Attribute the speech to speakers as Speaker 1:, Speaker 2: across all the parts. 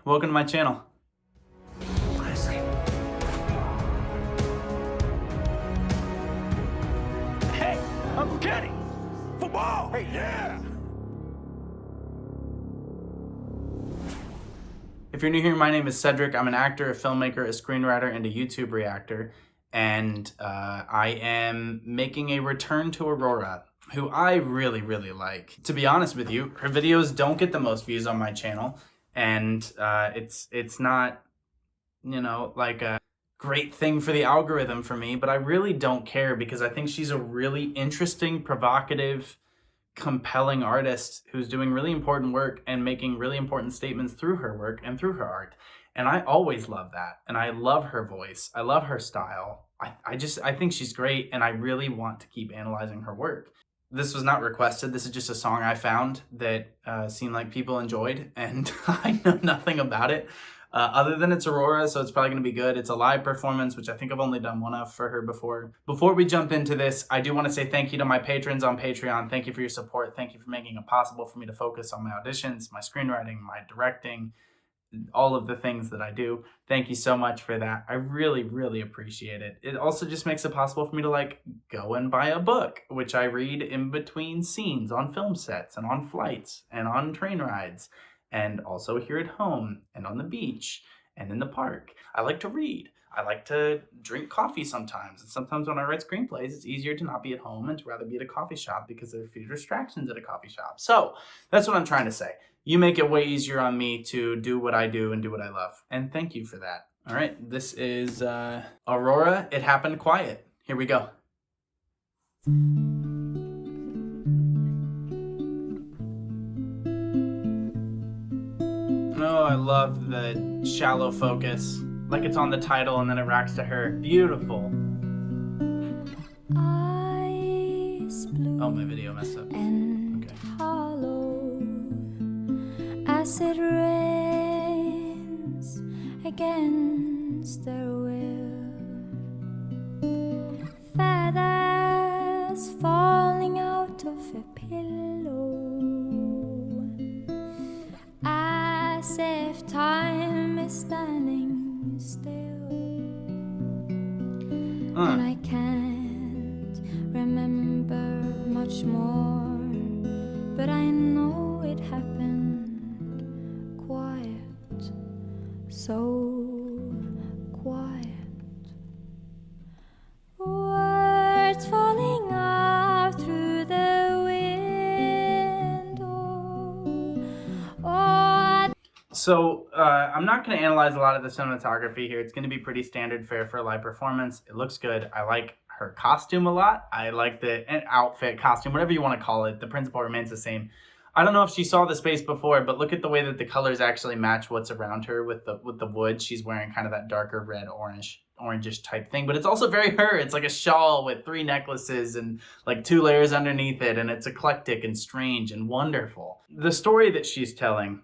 Speaker 1: welcome to my channel.
Speaker 2: Hey, Uncle Kenny, football. Hey, yeah.
Speaker 1: If you're new here, my name is Cedric. I'm an actor, a filmmaker, a screenwriter, and a YouTube reactor. And I am making a return to Aurora, who I really, really like. To be honest with you, her videos don't get the most views on my channel. And it's not, you know, like a great thing for the algorithm for me, but I really don't care because I think she's a really interesting, provocative, compelling artist who's doing really important work and making really important statements through her work and through her art. And I always love that. And I love her voice. I love her style. I think she's great, and I really want to keep analyzing her work. This was not requested. This is just a song I found that seemed like people enjoyed, and I know nothing about it other than it's Aurora, so it's probably going to be good. It's a live performance, which I think I've only done one of for her before. Before we jump into this, I do want to say thank you to my patrons on Patreon. Thank you for your support. Thank you for making it possible for me to focus on my auditions, my screenwriting, my directing, all of the things that I do. Thank you so much for that. I really, really appreciate it. It also just makes it possible for me to like go and buy a book, which I read in between scenes on film sets and on flights and on train rides, and also here at home and on the beach and in the park. I like to read. I like to drink coffee sometimes. And sometimes when I write screenplays, it's easier to not be at home and to rather be at a coffee shop because there are fewer distractions at a coffee shop. So that's what I'm trying to say. You make it way easier on me to do what I do and do what I love. And thank you for that. All right, this is Aurora, It Happened Quiet. Here we go. Oh, I love the shallow focus. Like it's on the title and then it racks to her. Beautiful. Oh, my video messed up. Okay.
Speaker 3: As it rains against their will, feathers falling out of a pillow, as if time is standing still, and I can't remember much more, but I know it happened quiet, so quiet. Words falling out through the window.
Speaker 1: So I'm not going to analyze a lot of the cinematography here. It's going to be pretty standard fare for a live performance. It looks good. I like her costume a lot. I like the outfit, costume, whatever you want to call it. The principle remains the same. I don't know if she saw the space before, but look at the way that the colors actually match what's around her with the wood. She's wearing kind of that darker red, orangish type thing, but it's also very her. It's like a shawl with 3 necklaces and like 2 layers underneath it, and it's eclectic and strange and wonderful. The story that she's telling,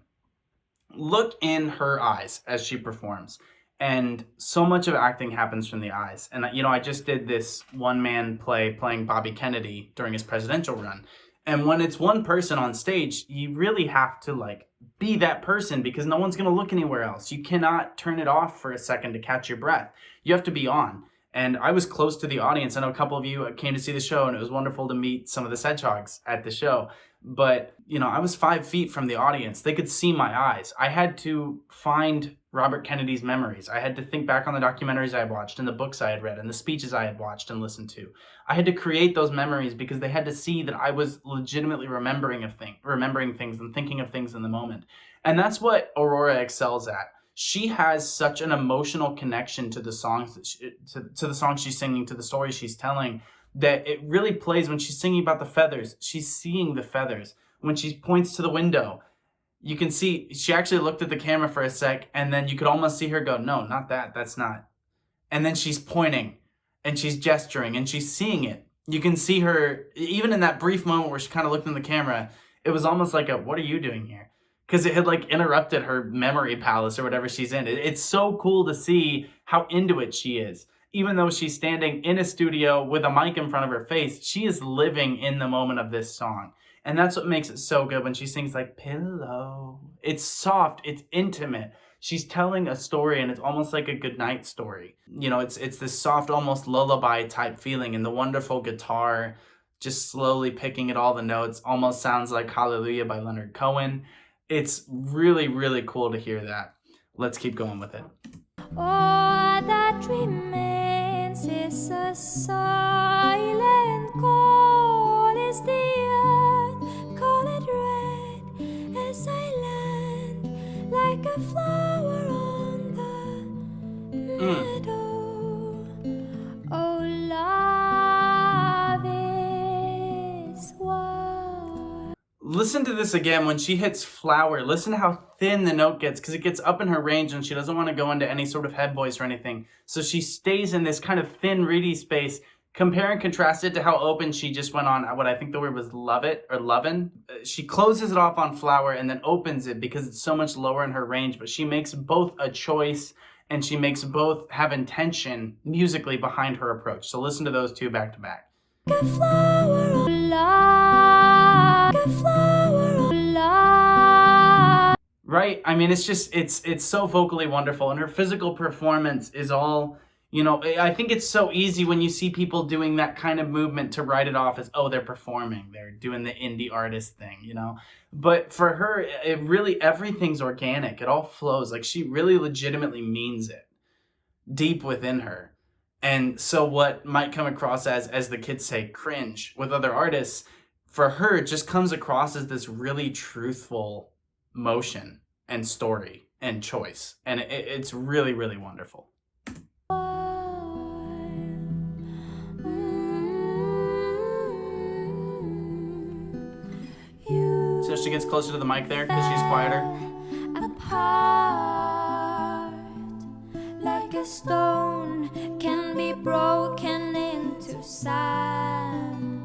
Speaker 1: look in her eyes as she performs. And so much of acting happens from the eyes. And, you know, I just did this one-man play playing Bobby Kennedy during his presidential run. And when it's one person on stage, you really have to like be that person because no one's going to look anywhere else. You cannot turn it off for a second to catch your breath. You have to be on. And I was close to the audience. I know a couple of you came to see the show, and it was wonderful to meet some of the Sedgehogs at the show. But, you know, I was 5 feet from the audience. They could see my eyes. I had to find Robert Kennedy's memories. I had to think back on the documentaries I had watched and the books I had read and the speeches I had watched and listened to. I had to create those memories because they had to see that I was legitimately remembering things and thinking of things in the moment. And that's what Aurora excels at. She has such an emotional connection to the songs that to the songs she's singing, to the stories she's telling, that it really plays. When she's singing about the feathers, she's seeing the feathers. When she points to the window, you can see she actually looked at the camera for a sec, and then you could almost see her go, no, not that, that's not. And then she's pointing and she's gesturing and she's seeing it. You can see her, even in that brief moment where she kind of looked in the camera, it was almost like a, what are you doing here? Because it had like interrupted her memory palace or whatever she's in. It's so cool to see how into it she is. Even though she's standing in a studio with a mic in front of her face, she is living in the moment of this song. And that's what makes it so good when she sings like, pillow. It's soft, it's intimate. she's telling a story, and it's almost like a goodnight story. You know, it's this soft, almost lullaby type feeling, and the wonderful guitar just slowly picking at all the notes almost sounds like Hallelujah by Leonard Cohen. It's really, really cool to hear that. Let's keep going with it.
Speaker 3: All that remains is a silent call. Is the earth colored red as I land like a flower on the meadow? Oh, love is wild.
Speaker 1: Listen to this again when she hits flower. Listen to how thin the note gets, because it gets up in her range and she doesn't want to go into any sort of head voice or anything. So she stays in this kind of thin, reedy space. Compare and contrast it to how open she just went on what I think the word was love it or lovin'. She closes it off on flower and then opens it because it's so much lower in her range. But she makes both a choice and she makes both have intention musically behind her approach. So listen to those two back to back.
Speaker 3: A flower of love, a flower of love.
Speaker 1: Right? I mean, it's just, it's so vocally wonderful. And her physical performance is all, you know, I think it's so easy when you see people doing that kind of movement to write it off as, oh, they're performing. They're doing the indie artist thing, you know? But for her, it really, everything's organic. It all flows. Like, she really legitimately means it deep within her. And so what might come across as the kids say, cringe with other artists, for her, it just comes across as this really truthful motion and story and choice. And it's really, really wonderful. So she gets closer to the mic there because she's quieter.
Speaker 3: Apart, like a stone can be broken into sand.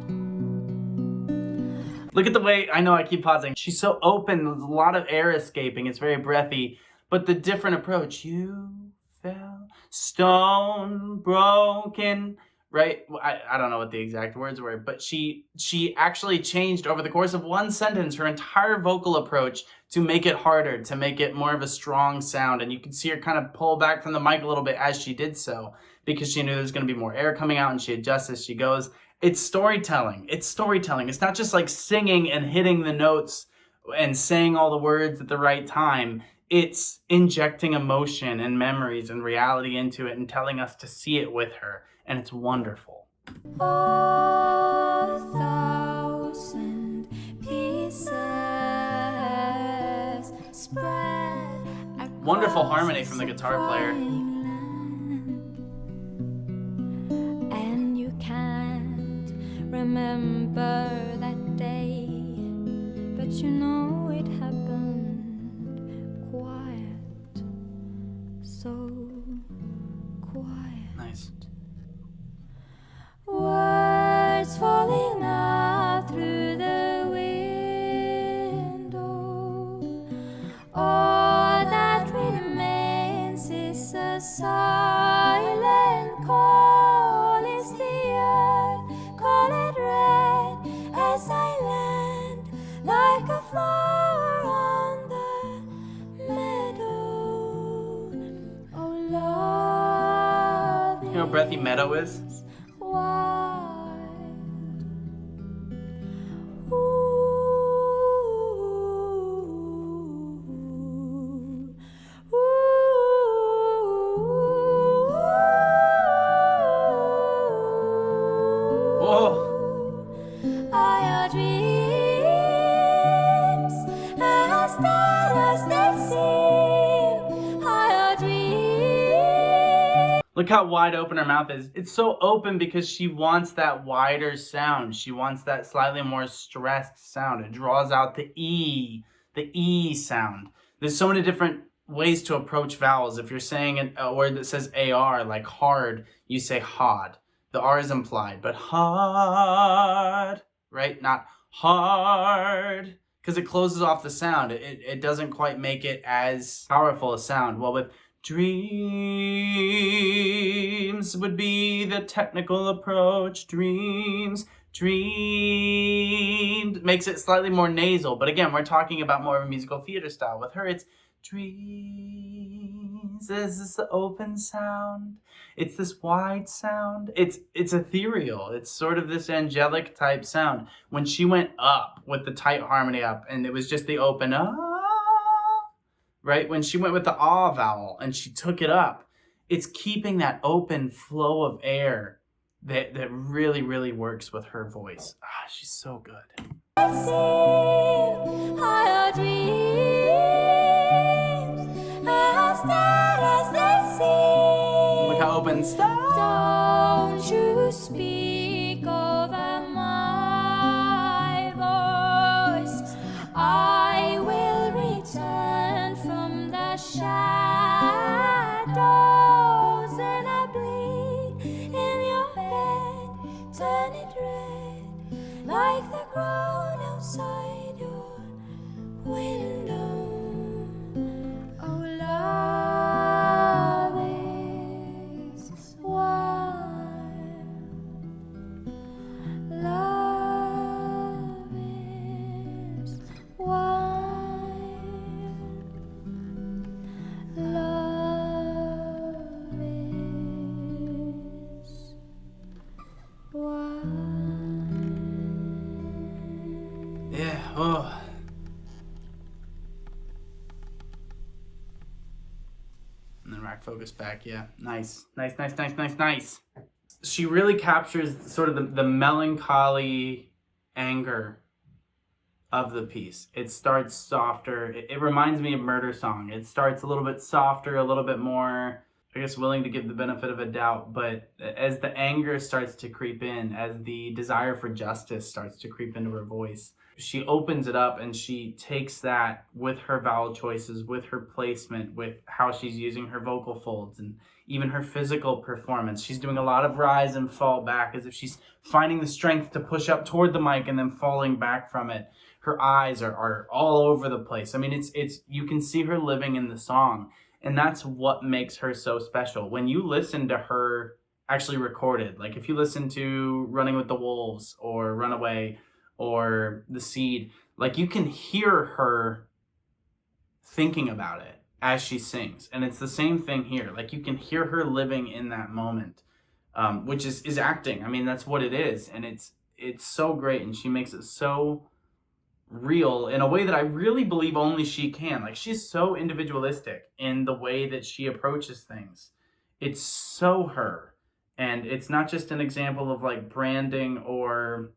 Speaker 1: Look at the way, I know I keep pausing. She's so open, there's a lot of air escaping. It's very breathy, but the different approach. You fell, stone broken, right? I don't know what the exact words were, but she actually changed over the course of one sentence her entire vocal approach to make it harder, to make it more of a strong sound. And you can see her kind of pull back from the mic a little bit as she did so, because she knew there's going to be more air coming out, and she adjusts as she goes. It's storytelling. It's storytelling. It's not just like singing and hitting the notes and saying all the words at the right time. It's injecting emotion and memories and reality into it and telling us to see it with her. And it's wonderful.
Speaker 3: 1,000 pieces spread across
Speaker 1: Wonderful harmony from the guitar player.
Speaker 3: And you can't remember that day, but you know it happened quiet, so quiet.
Speaker 1: Nice.
Speaker 3: Words falling out through the window. All that remains is a silent call. Is the earth colored red as I land like a flower on the meadow? Oh, love.
Speaker 1: You know what Breathy Meadow is? Look how wide open her mouth is. It's so open because she wants that wider sound. She wants that slightly more stressed sound. It draws out the E sound. There's so many different ways to approach vowels. If you're saying a word that says AR, like hard, you say hard. The R is implied, but hard, right? Not hard, because it closes off the sound. It doesn't quite make it as powerful a sound. Well, with dreams would be the technical approach. Dreams, dreamed, makes it slightly more nasal. But again, we're talking about more of a musical theater style. With her, it's dreams. This is the open sound. It's this wide sound. It's ethereal. It's sort of this angelic type sound. When she went up with the tight harmony up, and it was just the open ah, right? When she went with the ah vowel and she took it up, it's keeping that open flow of air that really, really works with her voice. Ah, she's so good.
Speaker 3: Higher dreams, as dead as they seem.
Speaker 1: Look how open. Stop.
Speaker 3: Don't you speak over my voice. I will return from the shadows, and I bleed in your bed. Turn it red like the ground outside your window. Oh, love is wild. Love is wild. Love is wild.
Speaker 1: Yeah. Oh. And then rack focus back. Yeah. Nice. Nice. Nice. Nice. Nice. Nice. She really captures sort of the melancholy anger of the piece. It starts softer. It reminds me of Murder Song. It starts a little bit softer, a little bit more, I guess, willing to give the benefit of a doubt. But as the anger starts to creep in, as the desire for justice starts to creep into her voice, she opens it up and she takes that with her vowel choices, with her placement, with how she's using her vocal folds and even her physical performance. She's doing a lot of rise and fall back as if she's finding the strength to push up toward the mic and then falling back from it. Her eyes are all over the place. I mean, it's you can see her living in the song, and that's what makes her so special. When you listen to her actually recorded, like if you listen to Running with the Wolves or Runaway or The Seed, like you can hear her thinking about it as she sings. And it's the same thing here. Like you can hear her living in that moment, which is acting. I mean, that's what it is. And it's so great. And she makes it so real in a way that I really believe only she can. Like she's so individualistic in the way that she approaches things. It's so her. And it's not just an example of like branding or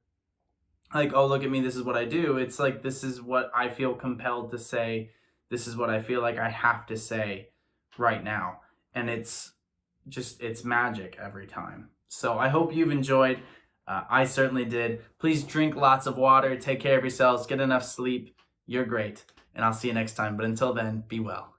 Speaker 1: like, oh, look at me, this is what I do. It's like, this is what I feel compelled to say. This is what I feel like I have to say right now. And it's magic every time. So I hope you've enjoyed. I certainly did. Please drink lots of water. Take care of yourselves. Get enough sleep. You're great. And I'll see you next time. But until then, be well.